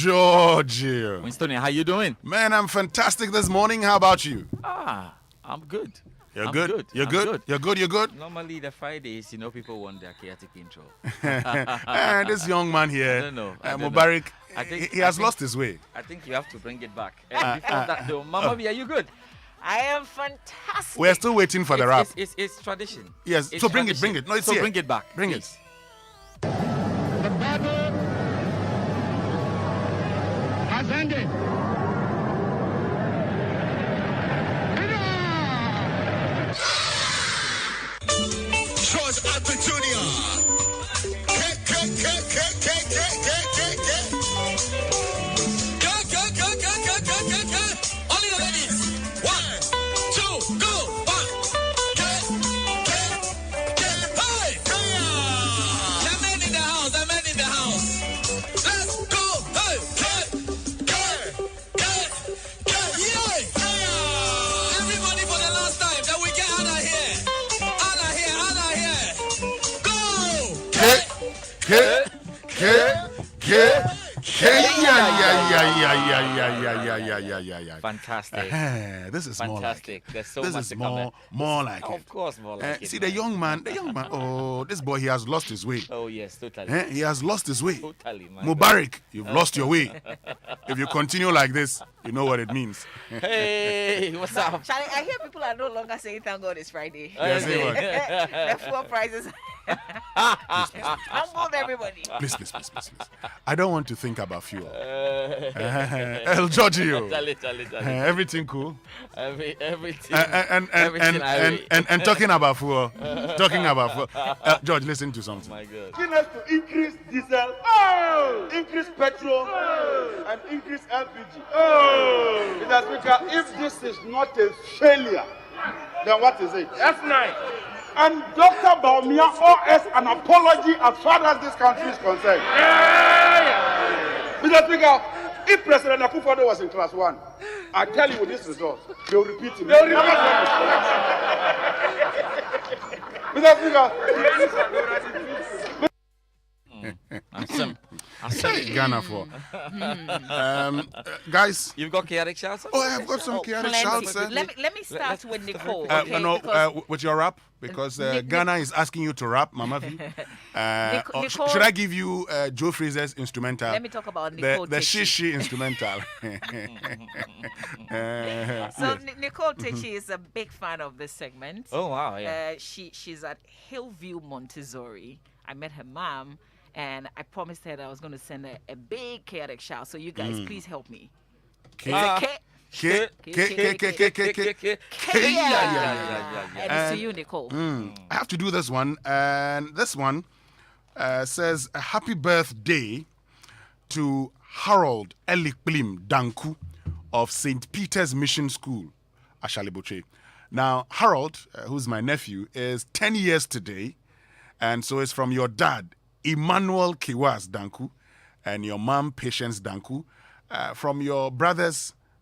Georgie. Winston, how you doing? Man, I'm fantastic this morning. How about you? I'm good. You're I'm good? You're good? You're good? You're good? Normally, the Fridays, people want their chaotic intro. This young man here, I don't know. Mubarak, he has lost his way. I think you have to bring it back. Before that, though, Mama Mia, are you good? I am fantastic. We're still waiting for the rap. It's tradition. Yes, it's so tradition. bring it. No, it's so here. Bring it back. Bring please. it. The battle has ended. George Arthur Jr. Only the ladies. 1, 2, go. 1. Hey! The men in the house. Let's go. Hey! Yeah! Everybody for the last time that we get out of here. Yeah. Fantastic. This is Fantastic. more like it. There's so This much is to come. more like it. Of course, more like it. See, man. the young man, oh, this boy, he has lost his way. Oh, yes, totally. He has lost his way. Totally, man. Mubarak, you've lost your way. If you continue like this, you know what it means. Hey, what's up? Charlie, I hear people are no longer saying thank God it's Friday. Yes, they were. The fuel prices humbled everybody. Please. I don't want to think about fuel. El Giorgio. Charlie. Everything cool? Everything. And talking about fuel. George, listen to something. My God. Us to increase diesel, increase petrol, and increase LPG. Mr. Speaker, if this is not a failure, then what is it? F9. And Dr. Baumia owes an apology as far as this country is concerned. Mr. Speaker, if President Akufo-Addo was in class 1, I tell you with this result, they'll repeat it. Mr. Speaker, Ghana for. Guys. You've got chaotic shouts? Oh, I've got some chaotic shouts. Let me start with Nicole. With your rap, because Ghana is asking you to rap, Mama V. Nicole, should I give you Joe Fraser's instrumental? Let me talk about Nicole. The Shishi instrumental. So Nicole Techi is a big fan of this segment. Oh wow, yeah. She's at Hillview Montessori. I met her mom, and I promised her that I was going to send her a big chaotic shout. So you guys, please help me. And it's to you, Nicole. I have to do this one, and this one says a happy birthday to Harold Elikplim Danku of St. Peter's Mission School, Ashaliboche. Now, Harold, who's my nephew, is 10 years today, and so it's from your dad, Emmanuel Kiwas Danku, and your mom, Patience Danku, from your brother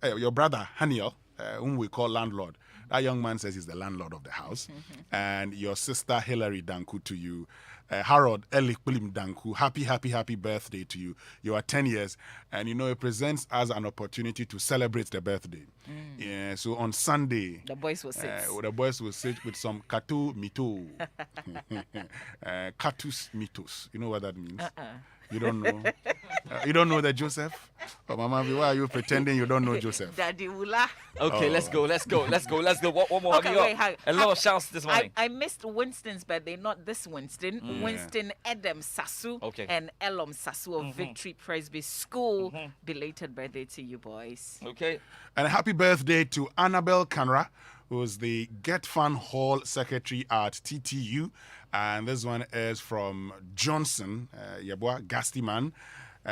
Haniel, whom we call landlord. That young man says he's the landlord of the house. And your sister Hilary Danku to you. Harold Elikplim Danku, happy birthday to you. You are 10 years, and it presents us an opportunity to celebrate the birthday. Yeah, so on Sunday, the boys will sit. With some katu mito. Katus mitos. You know what that means? You don't know? You don't know that Joseph? Oh, Mama, why are you pretending you don't know Joseph? Daddy Wula. Okay, let's go. One more. Okay, wait, a lot of shouts this morning. I missed Winston's birthday, not this Winston. Winston Edem Sasu and Elom Sasu of Victory Presby School. Belated birthday to you boys. Okay. And a happy birthday to Annabelle Canra, who's the Get Fun Hall Secretary at TTU. And this one is from Johnson, Yabwa Gastiman,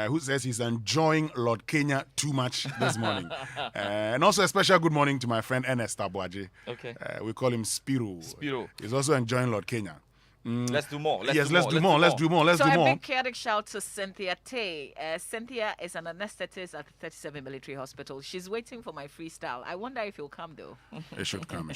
who says he's enjoying Lord Kenya too much this morning. And also a special good morning to my friend Ernest Abuaje. Okay. We call him Spiro. Spiro. He's also enjoying Lord Kenya. Let's do more. Let's do more. So a big chaotic shout to Cynthia Tay. Cynthia is an anesthetist at 37 Military Hospital. She's waiting for my freestyle. I wonder if you'll come though. It should come.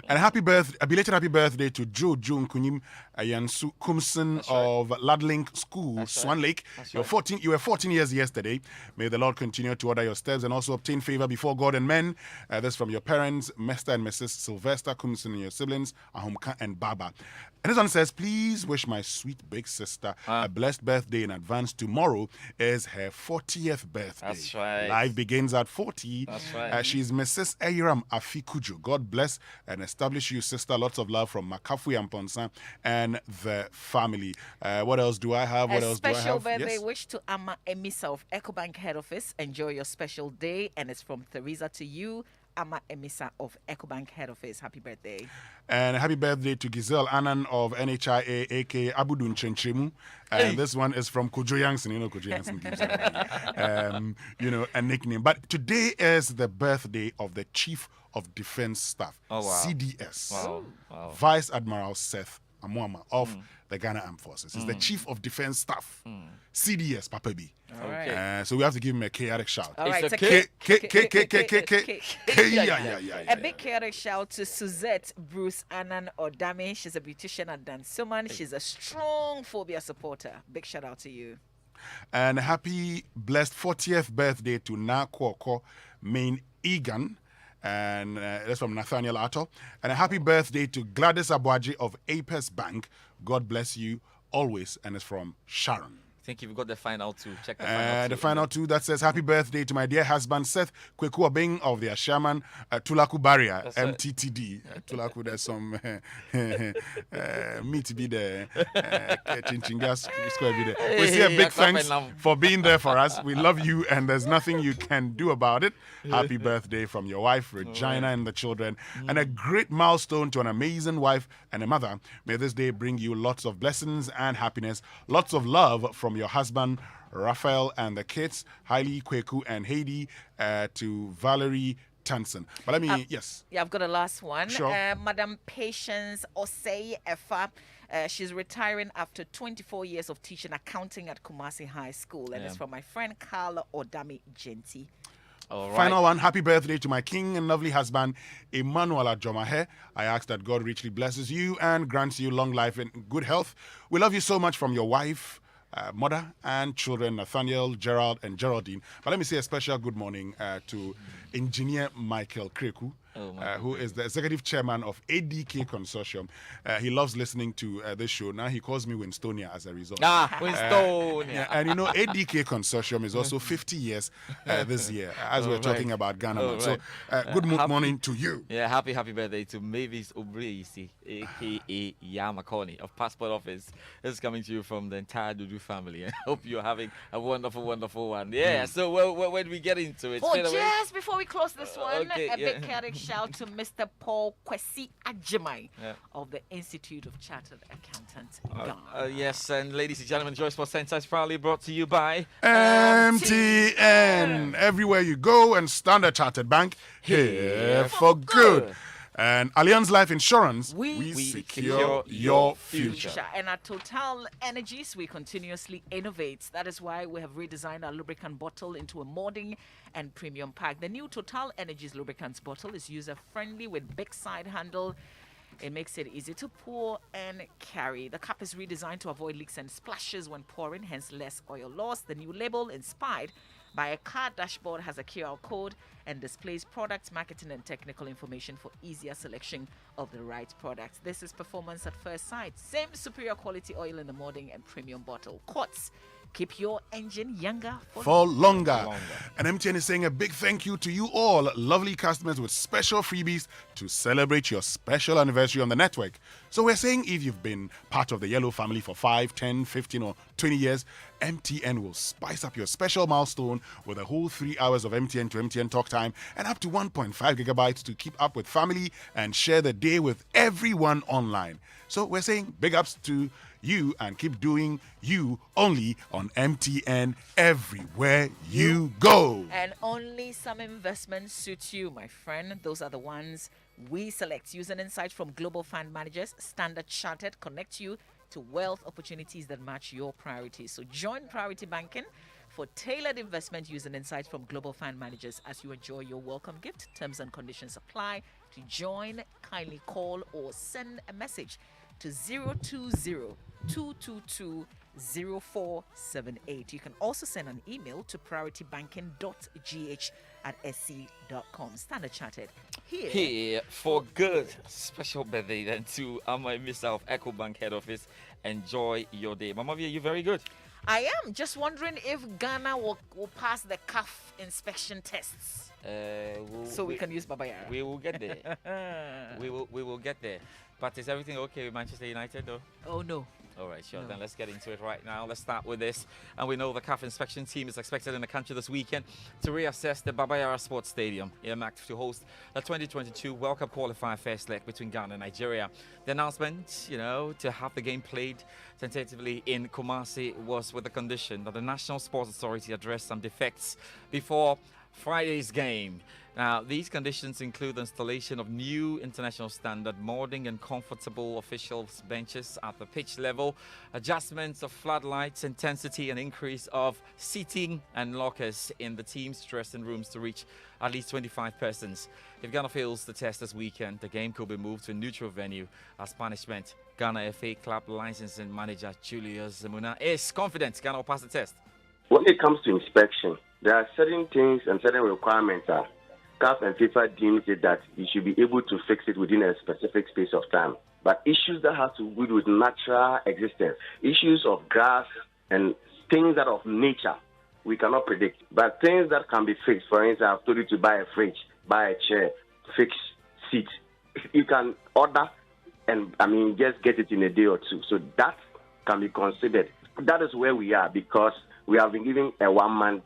And a belated happy birthday to Jojo Nkunim Ayansu Kumson of Ladlink School, Swan Lake. You were 14 years yesterday. May the Lord continue to order your steps and also obtain favor before God and men. This from your parents, Mr. and Mrs. Sylvester Kumson, and your siblings, Ahomka and Baba. And this one says, please wish my sweet big sister a blessed birthday in advance. Tomorrow is her 40th birthday. That's right. Life begins at 40. That's right. She's Mrs. Ayiram Afikujo. God bless and establish you, sister. Lots of love from Makafui and Ponsa and the family. What else do I have? A special birthday wish to Ama Emisa of EcoBank head office. Enjoy your special day. And it's from Theresa to you, Ama Emisa of EcoBank head office. Happy birthday. And happy birthday to Giselle Annan of NHIA, aka Abudun Chenchemu. And this one is from Kojo Yankson. You know, Kojo Yankson gives a nickname. But today is the birthday of the Chief of Defense Staff, CDS, Vice Admiral Seth Amuama of the Ghana Armed Forces. He's the Chief of Defense Staff, CDS, Papa B. All right. So we have to give him a chaotic shout. All right. It's A big chaotic shout to Suzette Bruce Annan Odame. She's a beautician at Dansuman. She's a strong phobia supporter. Big shout out to you. And happy blessed 40th birthday to Na Kwoko Main Egan. And that's from Nathaniel Atto. And a happy birthday to Gladys Abuaji of Apes Bank. God bless you always. And it's from Sharon. I think you've got the final two. Check the final two. The final two that says, happy birthday to my dear husband, Seth Kweku Obeng of the Ashaman Tulaku Barrier, MTTD. Tulaku, there's some meat to be there. Chinchingas square be there. We say a big thanks for being there for us. We love you, and there's nothing you can do about it. Happy birthday from your wife, Regina, and the children. And a great milestone to an amazing wife and a mother. May this day bring you lots of blessings and happiness, lots of love from your husband, Raphael, and the kids, Hailey, Kweku, and Heidi, to Valerie Tanson. But let me, yes. Yeah, I've got a last one. Sure. Madam Patience Osei Efa. She's retiring after 24 years of teaching accounting at Kumasi High School. And it's from my friend Carla Odami Genti. All right. Final one, happy birthday to my king and lovely husband, Emmanuel Ajomahe. I ask that God richly blesses you and grants you long life and good health. We love you so much from your wife, mother, and children, Nathaniel, Gerald, and Geraldine. But let me say a special good morning to Engineer Michael Kreku, who is the executive chairman of ADK Consortium. He loves listening to this show. Now he calls me Winstonia as a result. Winstonia. And you know, ADK Consortium is also 50 years this year, as we're talking about Ghana. So good morning to you. Yeah, happy birthday to Mavis Obrisi, a.k.a. Yamakoni of Passport Office. This is coming to you from the entire Dudu family. I hope you're having a wonderful, wonderful one. Yeah, so when we get into it, just before we close this one, big chaotic shout to Mr. Paul Kwesi Ajimai of the Institute of Chartered Accountants. Yes, and ladies and gentlemen, Joy Sports Center is proudly brought to you by MTN. Everywhere you go, and Standard Chartered Bank, here for good. And Allianz Life Insurance, we secure your future. And at Total Energies, we continuously innovate. That is why we have redesigned our lubricant bottle into a modern and premium pack. The new Total Energies lubricants bottle is user-friendly with big side handle. It makes it easy to pour and carry. The cup is redesigned to avoid leaks and splashes when pouring, hence less oil loss. The new label, inspired by a car dashboard, has a QR code and displays products, marketing, and technical information for easier selection of the right products. This is performance at first sight. Same superior quality oil in the modern and premium bottle. Quartz. Keep your engine younger for longer. And MTN is saying a big thank you to you all, lovely customers, with special freebies to celebrate your special anniversary on the network. So we're saying if you've been part of the Yellow family for 5, 10, 15, or 20 years, MTN will spice up your special milestone with a whole 3 hours of MTN to MTN talk time and up to 1.5 gigabytes to keep up with family and share the day with everyone online. So we're saying big ups to you and keep doing you only on MTN everywhere you go. And only some investments suit you, my friend. Those are the ones We select use and insights from global fund managers. Standard Chartered connect you to wealth opportunities that match your priorities. So join Priority Banking for tailored investment use and insights from global fund managers as you enjoy your welcome gift. Terms and conditions apply. To join, kindly call or send a message to 020-222-0478. You can also send an email to prioritybanking.gh@sc.com. Standard Chartered. Here for good. Special birthday then to Amai Myself, Echo Bank head office. Enjoy your day. Mama Via, you very good. I am just wondering if Ghana will pass the CAF inspection tests. So we can use Baba Yara. We will get there. we will get there. But is everything okay with Manchester United though? Oh no. All right, sure. Then let's get into it right now. Let's start with this. And we know the CAF inspection team is expected in the country this weekend to reassess the Baba Yara Sports Stadium, earmarked to host the 2022 World Cup qualifier first leg between Ghana and Nigeria. The announcement, to have the game played tentatively in Kumasi was with the condition that the National Sports Authority address some defects before Friday's game. Now, these conditions include the installation of new international standard mooring and comfortable officials' benches at the pitch level, adjustments of floodlights, intensity, and increase of seating and lockers in the team's dressing rooms to reach at least 25 persons. If Ghana fails the test this weekend, the game could be moved to a neutral venue as punishment. Ghana FA Club licensing manager Julius Zamuna is confident Ghana will pass the test. When it comes to inspection, there are certain things and certain requirements that CAF and FIFA deems it that you should be able to fix it within a specific space of time. But issues that have to do with natural existence, issues of grass and things that are of nature, we cannot predict. But things that can be fixed, for instance, I've told you to buy a fridge, buy a chair, fix seats. You can order and, just get it in a day or two. So that can be considered. That is where we are because we have been given a one match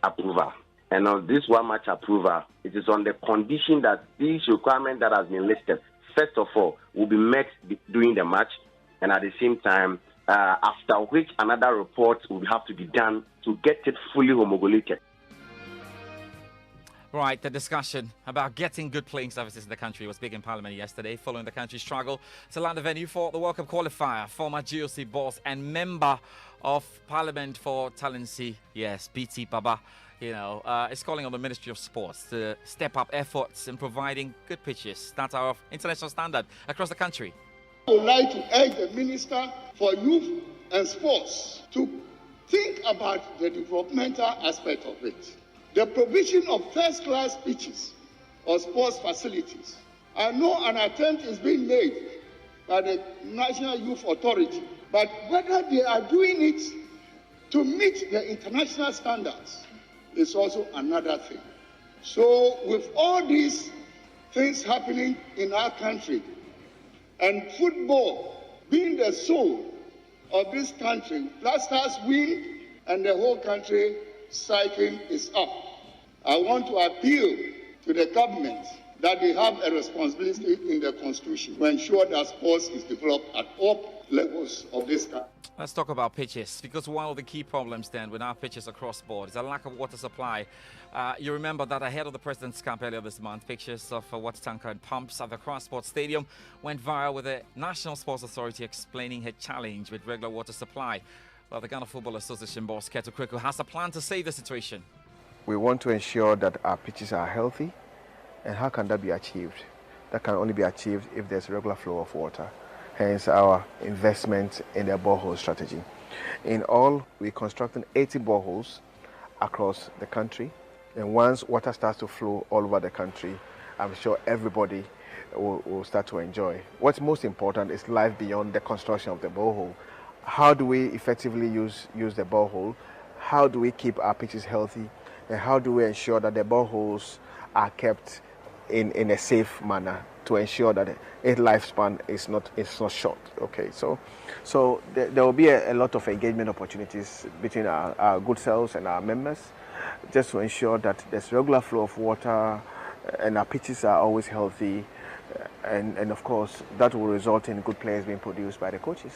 approval. And on this one match approval, it is on the condition that these requirements that has been listed, first of all, will be met during the match, and at the same time, after which another report will have to be done to get it fully homologated. Right, the discussion about getting good playing services in the country was big in Parliament yesterday, following the country's struggle to land a venue for the World Cup qualifier. Former GOC boss and member of Parliament for Talensi, yes, BT Baba, is calling on the Ministry of Sports to step up efforts in providing good pitches that are of international standard across the country. I would like to urge the Minister for Youth and Sports to think about the developmental aspect of it. The provision of first-class pitches or sports facilities. I know an attempt is being made by the National Youth Authority, but whether they are doing it to meet the international standards is also another thing. So with all these things happening in our country, and football being the soul of this country, Black Stars win and the whole country cycling is up. I want to appeal to the government that they have a responsibility in the Constitution to ensure that sports is developed at all levels of this country. Let's talk about pitches, because one of the key problems then with our pitches across board is a lack of water supply. You remember that ahead of the President's Camp earlier this month, pictures of a water tanker and pumps at the Crown Sports Stadium went viral, with the National Sports Authority explaining her challenge with regular water supply. Well, the Ghana Football Association boss, Keto Kweku, has a plan to save the situation. We want to ensure that our pitches are healthy. And how can that be achieved? That can only be achieved if there's regular flow of water. Hence our investment in the borehole strategy. In all, we're constructing 80 boreholes across the country. And once water starts to flow all over the country, I'm sure everybody will start to enjoy. What's most important is life beyond the construction of the borehole. How do we effectively use the borehole? How do we keep our pitches healthy? And how do we ensure that the boreholes are kept in a safe manner to ensure that its lifespan is not short? Okay, so there will be a lot of engagement opportunities between our good selves and our members, just to ensure that there's regular flow of water and our pitches are always healthy, and of course that will result in good players being produced by the coaches.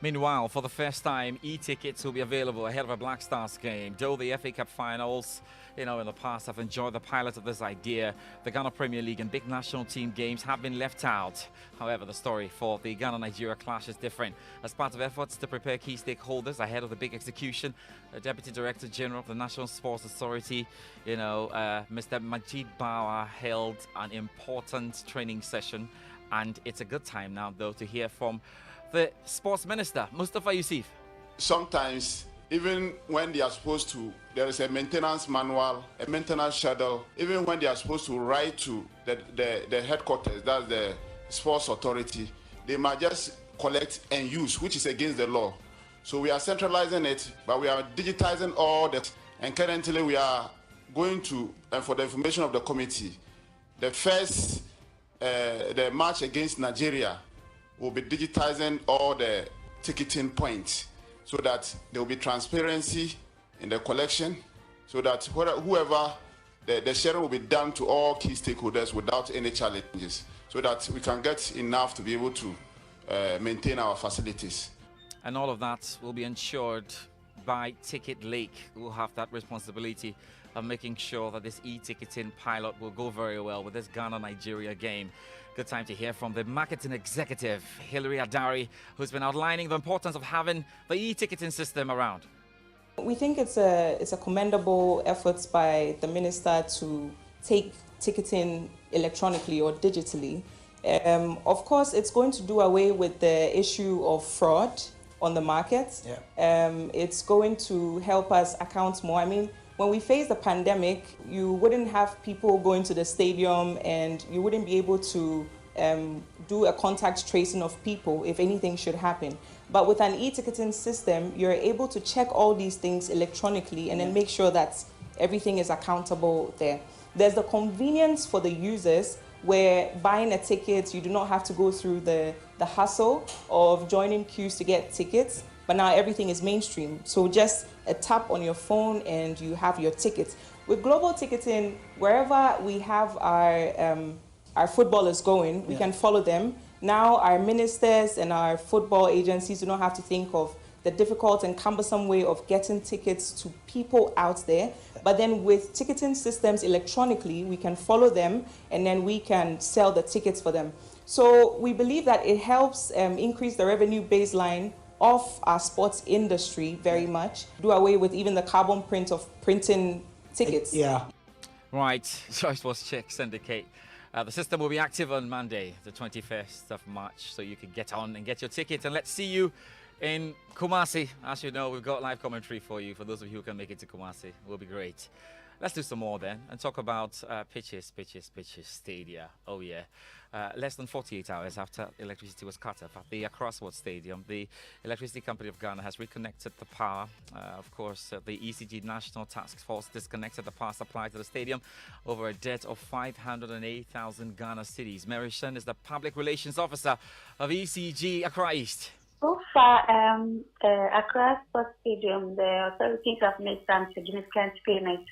Meanwhile, for the first time, e-tickets will be available ahead of a Black Stars game. Though the FA Cup finals, in the past have enjoyed the pilot of this idea, the Ghana Premier League and big national team games have been left out. However, the story for the Ghana-Nigeria clash is different. As part of efforts to prepare key stakeholders ahead of the big execution, the Deputy Director General of the National Sports Authority, Mr. Majid Bawa, held an important training session. And it's a good time now, though, to hear from the Sports Minister, Mustafa Yusuf. Sometimes, even when they are supposed to, there is a maintenance manual, a maintenance schedule. Even when they are supposed to write to the headquarters, that's the Sports Authority, they might just collect and use, which is against the law. So we are centralizing it, but we are digitizing all that. And currently we are going to, and for the information of the committee, the first, the match against Nigeria will be digitizing all the ticketing points so that there will be transparency in the collection, so that whoever, the sharing will be done to all key stakeholders without any challenges, so that we can get enough to be able to maintain our facilities. And all of that will be ensured by Ticket Lake, who will have that responsibility of making sure that this e-ticketing pilot will go very well with this Ghana-Nigeria game. Good time to hear from the marketing executive, Hilary Adari, who's been outlining the importance of having the e-ticketing system around. We think it's a commendable effort by the minister to take ticketing electronically or digitally. Of course, it's going to do away with the issue of fraud on the market. Yeah. It's going to help us account more. I mean, when we face the pandemic, you wouldn't have people going to the stadium and you wouldn't be able to do a contact tracing of people if anything should happen. But with an e-ticketing system, you're able to check all these things electronically and then make sure that everything is accountable there. There's the convenience for the users where buying a ticket, you do not have to go through the hustle of joining queues to get tickets. But now everything is mainstream. So just a tap on your phone and you have your tickets. With global ticketing, wherever we have our footballers going, we can follow them. Now our ministers and our football agencies do not have to think of the difficult and cumbersome way of getting tickets to people out there. But then with ticketing systems electronically, we can follow them and then we can sell the tickets for them. So we believe that it helps increase the revenue baseline of our sports industry very much. Do away with even the carbon print of printing tickets. Yeah. Right. Choice Sports checks indicate the system will be active on Monday, the 21st of March, so you can get on and get your ticket. And let's see you in Kumasi. As you know, we've got live commentary for you. For those of you who can make it to Kumasi, it will be great. Let's do some more then and talk about pitches, stadia. Oh yeah. Less than 48 hours after electricity was cut off at the Accra Sports Stadium, the Electricity Company of Ghana has reconnected the power. Of course, the ECG National Task Force disconnected the power supply to the stadium over a debt of 508,000 Ghana cedis. Mary Shen is the Public Relations Officer of ECG Accra East. So far, Accra Sports Stadium, the authorities have made some significant payments.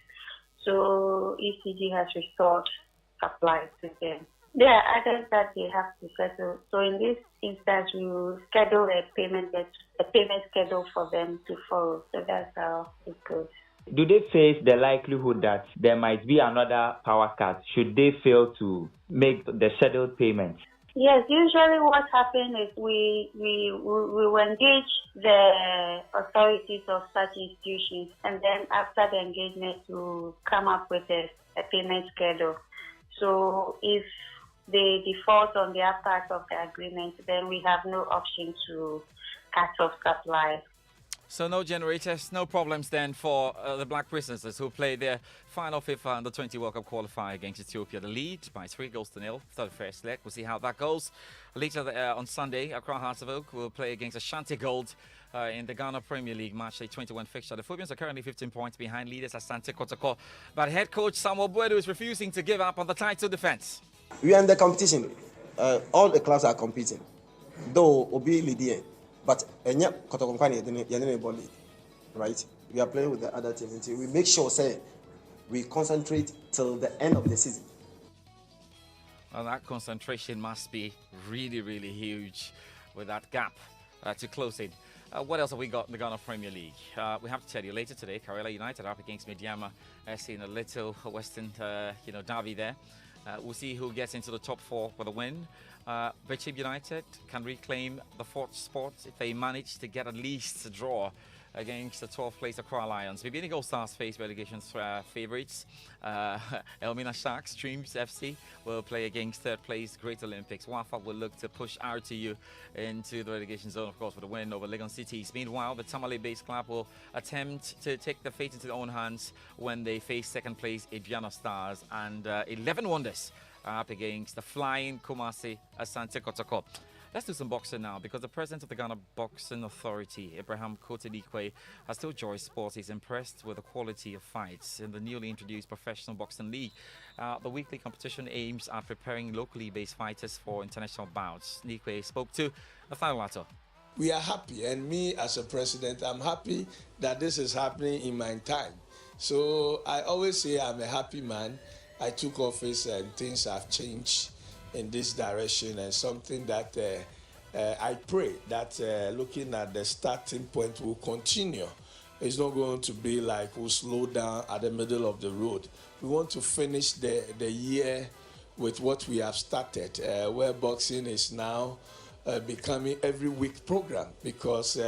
So ECG has restored supply to them. There are others that they have to settle. So in this instance, we will schedule a payment schedule for them to follow. So that's how it goes. Do they face the likelihood that there might be another power cut should they fail to make the scheduled payments? Yes, usually what happens is we will engage the authorities of such institutions, and then after the engagement, we'll come up with a payment schedule. So if they default on their part of the agreement, then we have no option to cut off supply. So no generators, no problems then for the Black Princesses, who played their final FIFA Under-20 World Cup qualifier against Ethiopia. The lead by 3-0 for the first leg. We'll see how that goes. Later on Sunday, Accra Hearts of Oak will play against Ashanti Gold in the Ghana Premier League match day 21 fixture. The Phobians are currently 15 points behind leaders Asante Kotoko, but head coach Samuel Buedu is refusing to give up on the title defense. We are in the competition. All the clubs are competing. Though Obi leading, but right? We are playing with the other team until we make sure, say, we concentrate till the end of the season. Well, that concentration must be really, really huge with that gap to close it What else have we got in the Ghana Premier League? We have to tell you later today, Karela United up against Mediama SC in a little Western, derby there. We'll see who gets into the top 4 with a win. Bechib United can reclaim the 4th spot if they manage to get at least a draw against the 12th place Accra Lions. Vivian Eagle Stars face relegation favourites. Elmina Sharks, Streams FC will play against 3rd place Great Olympics. Wafa will look to push RTU into the relegation zone, of course, with a win over Legon Cities. Meanwhile, the Tamale-based club will attempt to take the fate into their own hands when they face 2nd place Aduana Stars, and 11 Wonders are up against the flying Kumasi Asante Kotoko. Let's do some boxing now, because the president of the Ghana Boxing Authority, Abraham Kotelikwe, has told Joy Sports he's impressed with the quality of fights in the newly introduced Professional Boxing League. The weekly competition aims at preparing locally based fighters for international bouts. Nikwe spoke to Nathaniel Lato. We are happy, and me as a president, I'm happy that this is happening in my time. So I always say I'm a happy man. I took office and things have changed in this direction, and something that I pray that looking at the starting point will continue. It's not going to be like we'll slow down at the middle of the road. We want to finish the year with what we have started, where boxing is now becoming every week program, because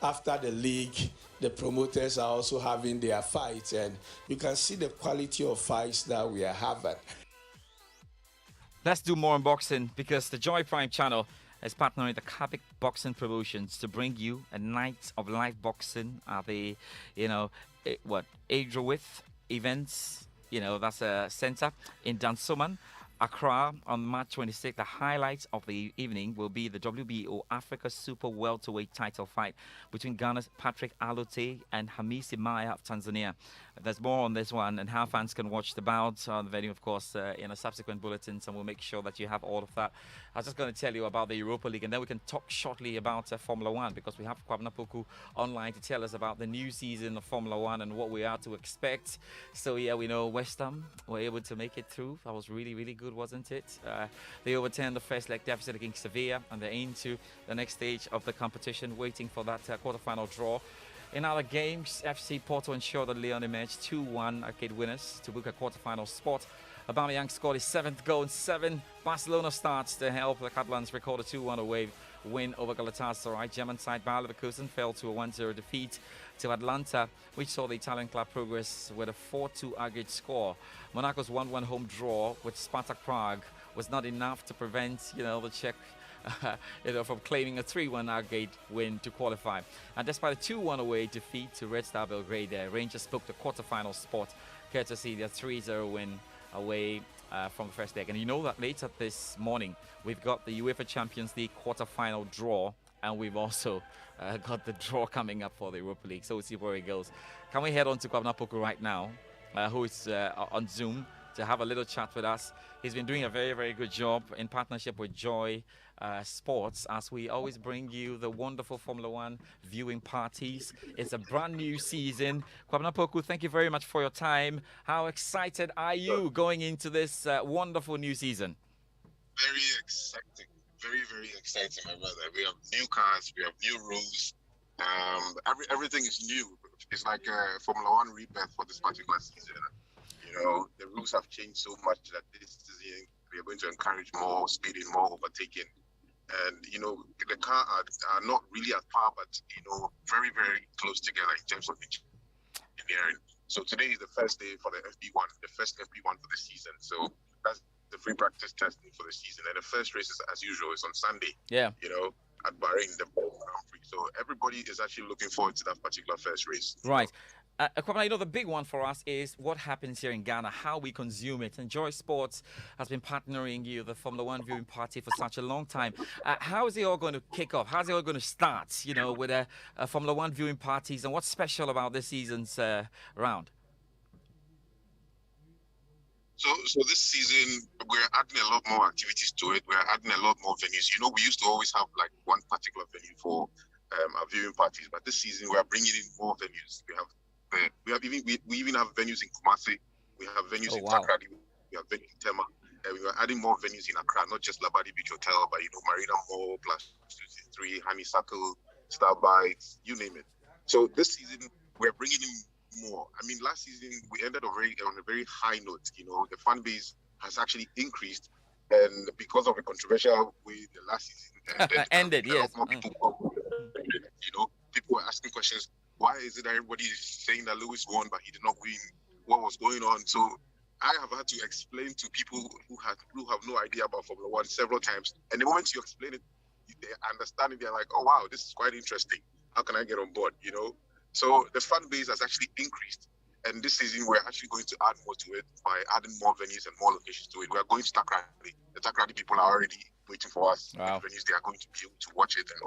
after the league, the promoters are also having their fights, and you can see the quality of fights that we are having. Let's do more on boxing, because the Joy Prime channel is partnering with the Kabik Boxing Promotions to bring you a night of live boxing at the, age width events. That's a center in Dansoman, Accra on March 26th. The highlights of the evening will be the WBO Africa Super Welterweight title fight between Ghana's Patrick Alote and Hamisi Maya of Tanzania. There's more on this one and how fans can watch the bout on the venue, of course, in a subsequent bulletin, and we'll make sure that you have all of that. I was just going to tell you about the Europa League, and then we can talk shortly about Formula One, because we have Kwabena Poku online to tell us about the new season of Formula One and what we are to expect. So, yeah, we know West Ham were able to make it through. That was really, really good, wasn't it? They overturned the first leg deficit against Sevilla, and they're into the next stage of the competition, waiting for that quarterfinal draw. In other games, FC Porto ensured that Lyon emerged 2-1 arcade winners to book a quarterfinal spot. Aubameyang scored his 7th goal in 7 Barcelona starts to help the Catalans record a 2-1 away win over Galatasaray. German side Bayer Leverkusen fell to a 1-0 defeat to Atlanta, which saw the Italian club progress with a 4-2 aggregate score. Monaco's 1-1 home draw with Spartak Prague was not enough to prevent, the Czech from claiming a 3-1 aggregate win to qualify. And despite a 2-1 away defeat to Red Star Belgrade, Rangers booked a quarterfinal spot courtesy their 3-0 win away from the first leg. And you know that later this morning we've got the UEFA Champions League quarterfinal draw, and we've also got the draw coming up for the Europa League. So we'll see where it goes. Can we head on to Kwabena Poku right now, who is on Zoom to have a little chat with us. He's been doing a very, very good job in partnership with Joy Sports, as we always bring you the wonderful Formula One viewing parties. It's a brand new season. Kwabena Poku, thank you very much for your time. How excited are you going into this wonderful new season? Very exciting. Very, very exciting, my brother. We have new cars, we have new rules. Everything is new. It's like a Formula One rebirth for this particular season. The rules have changed so much that this season we are going to encourage more speeding, more overtaking. And, the car are not really at par, but, very, very close together in terms of engineering. So today is the first day for the FP1, the first FP1 for the season. So that's the free practice testing for the season. And the first race is, as usual, is on Sunday. Yeah. At Bahrain, the Grand Prix. So everybody is actually looking forward to that particular first race. Right. Kwabena, the big one for us is what happens here in Ghana, how we consume it. And Joy Sports has been partnering you, the Formula One viewing party, for such a long time. How is it all going to kick off? How's it all going to start, with Formula One viewing parties? And what's special about this season's round? So this season, we're adding a lot more activities to it. We're adding a lot more venues. We used to always have like one particular venue for our viewing parties, but this season we are bringing in more venues. We even have venues in Kumasi. We have venues in Takrady. We have venues in Tema. We are adding more venues in Accra, not just Labadi Beach Hotel, but Marina Mall, Plus 263, Honeysuckle, Star Bites, you name it. So this season, we're bringing in more. I mean, last season, we ended on a very high note. You know, the fan base has actually increased. And because of the controversial way the last season ended, yes. More people, you know, people were asking questions. Why is it that everybody is saying that Lewis won, but he did not win? What was going on? So I have had to explain to people who have no idea about Formula One several times. And the moment you explain it, they understand it. They're like, "Oh wow, this is quite interesting. How can I get on board?" You know. So the fan base has actually increased. And this season, we're actually going to add more to it by adding more venues and more locations to it. We are going to Takrady. The Takrady people are already waiting for us. Wow. The venues, they are going to be able to watch it. And,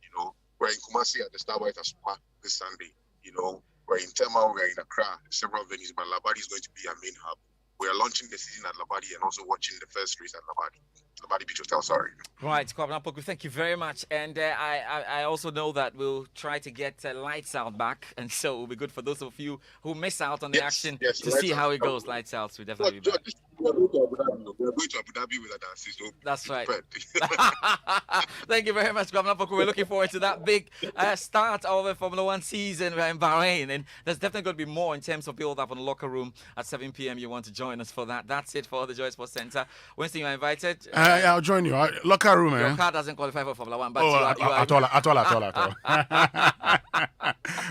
you know, we're in Kumasi at the Starlight Asuma this Sunday. You know, we're in Tema, we're in Accra, several venues, but Labadi is going to be our main hub. We are launching the season at Labadi and also watching the first race at Labadi. Labadi Beach Hotel, sorry. Right, Kwabena Poku, thank you very much. And I also know that we'll try to get Lights Out back. And so it will be good for those of you who miss out on the action to see how it goes. Lights Out, we'll definitely be back. We're going to Abu Dhabi with a dance. So that's right. Thank you very much, Kwabena Poku. We're looking forward to that big start of the Formula One season in Bahrain. And there's definitely going to be more in terms of build up on the locker room at 7 p.m. You want to join us for that. That's it for the Joy Sports Center. Winston, you are invited. Yeah, I'll join you. Locker room, Your car doesn't qualify for Formula One, but at all.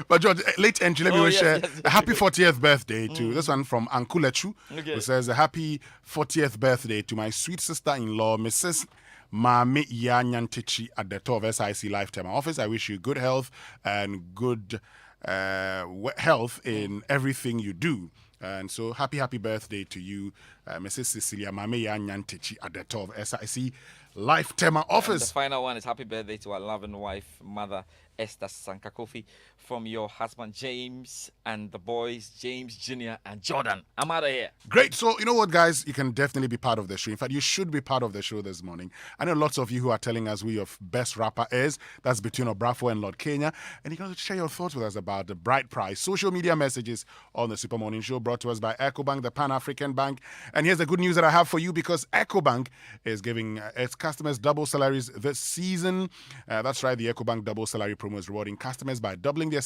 But George, late entry, let me wish a happy 40th birthday to this one from Uncle Lechu, who says a happy 40th birthday to my sweet sister-in-law, Mrs. Mami Yanyantichi at the top of SIC Lifetime Office. I wish you good health and good health in everything you do. And so happy birthday to you, Mrs. Cecilia Mame Yanyantichi at the top of SIC Lifetime Office. And the final one is happy birthday to our loving wife, Mother Esther Sankakofi, from your husband James and the boys James Jr. and Jordan. I'm out of here. Great. So you know what, guys, you can definitely be part of the show. In fact, you should be part of the show this morning. I know lots of you who are telling us who your best rapper is. That's between Obrafo and Lord Kenya. And you can share your thoughts with us about the bright prize. Social media messages on the Super Morning Show, brought to us by EcoBank, the Pan-African Bank. And here's the good news that I have for you, because EcoBank is giving its customers double salaries this season. That's right, the EcoBank double salary promo is rewarding customers by doubling their